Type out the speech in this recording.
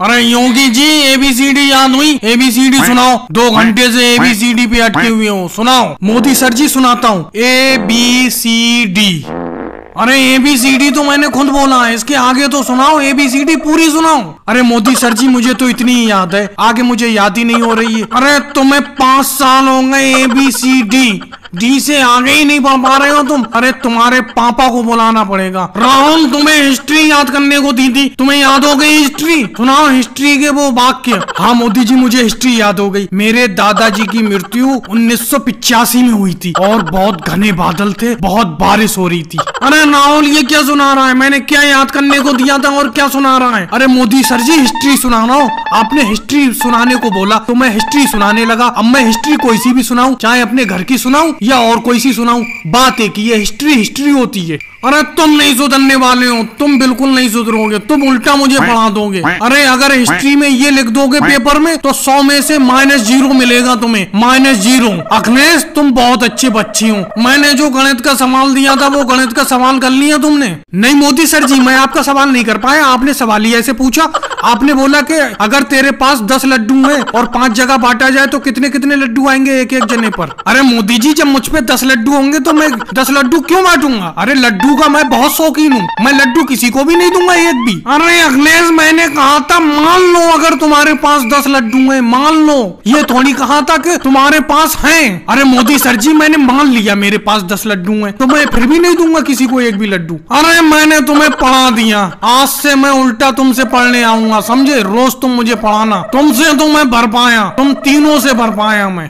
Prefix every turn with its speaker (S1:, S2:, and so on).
S1: अरे योगी जी ABCD याद हुई? ABCD सुनाओ। 2 घंटे से ABCD पे अटके हुए हो, सुनाओ। मोदी सर जी सुनाता हूँ ABCD। अरे ABCD तो मैंने खुद बोला है, इसके आगे तो सुनाओ, ABCD पूरी सुनाओ। अरे मोदी सर जी मुझे तो इतनी ही याद है, आगे मुझे याद ही नहीं हो रही है। अरे तुम्हें 5 साल हो गए ABCD डी से आगे ही नहीं पढ़ पा रहे हो तुम। अरे तुम्हारे पापा को बुलाना पड़ेगा। राहुल तुम्हें हिस्ट्री याद करने को दी थी, तुम्हें याद हो गई हिस्ट्री? सुनाओ हिस्ट्री के वो वाक्य। हाँ मोदी जी मुझे हिस्ट्री याद हो गई। मेरे दादाजी की मृत्यु 1985 में हुई थी और बहुत घने बादल थे, बहुत बारिश हो रही थी। अरे राहुल ये क्या सुना रहा है? मैंने क्या याद करने को दिया था और क्या सुना रहा है? अरे मोदी सर जी हिस्ट्री सुनाना हो, आपने हिस्ट्री सुनाने को बोला तो मैं हिस्ट्री सुनाने लगा। अब मैं हिस्ट्री कोई सी भी सुनाऊं, चाहे अपने घर की सुनाऊं या और कोई सी सुनाऊं, बात एक ही है, हिस्ट्री हिस्ट्री होती है। अरे तुम नहीं सुधरने वाले हो, तुम बिल्कुल नहीं सुधरोगे, तुम उल्टा मुझे पढ़ा दोगे। अरे अगर हिस्ट्री में ये लिख दोगे पेपर में तो 100 में से -0 मिलेगा तुम्हें, -0। अखिलेश तुम बहुत अच्छे बच्चे हो, मैंने जो गणित का सवाल दिया था वो गणित का सवाल कर लिया तुमने? नहीं मोदी सर जी मैं आपका सवाल नहीं कर पाया, आपने सवाल ही ऐसे पूछा। आपने बोला कि अगर तेरे पास 10 लड्डू हैं और 5 जगह बांटा जाए तो कितने कितने लड्डू आएंगे एक एक जने पर? अरे मोदी जी जब मुझ पे 10 लड्डू होंगे तो मैं 10 लड्डू क्यों बांटूंगा? अरे लड्डू का मैं बहुत शौकीन हूँ, मैं लड्डू किसी को भी नहीं दूंगा एक भी। अरे अखिलेश मैंने कहा था मान लो अगर तुम्हारे पास 10 लड्डू हैं, मान लो, ये थोड़ी कहा था कि तुम्हारे पास हैं। अरे मोदी सर जी मैंने मान लिया मेरे पास 10 लड्डू हैं तो मैं फिर भी नहीं दूंगा किसी को एक भी लड्डू। अरे मैंने तुम्हें पढ़ा दिया, आज से मैं उल्टा तुमसे पढ़ने आऊंगा, समझे? रोज तुम मुझे पढ़ाना, तुमसे तो मैं भर पाया, तुम तीनों से भर पाया मैं।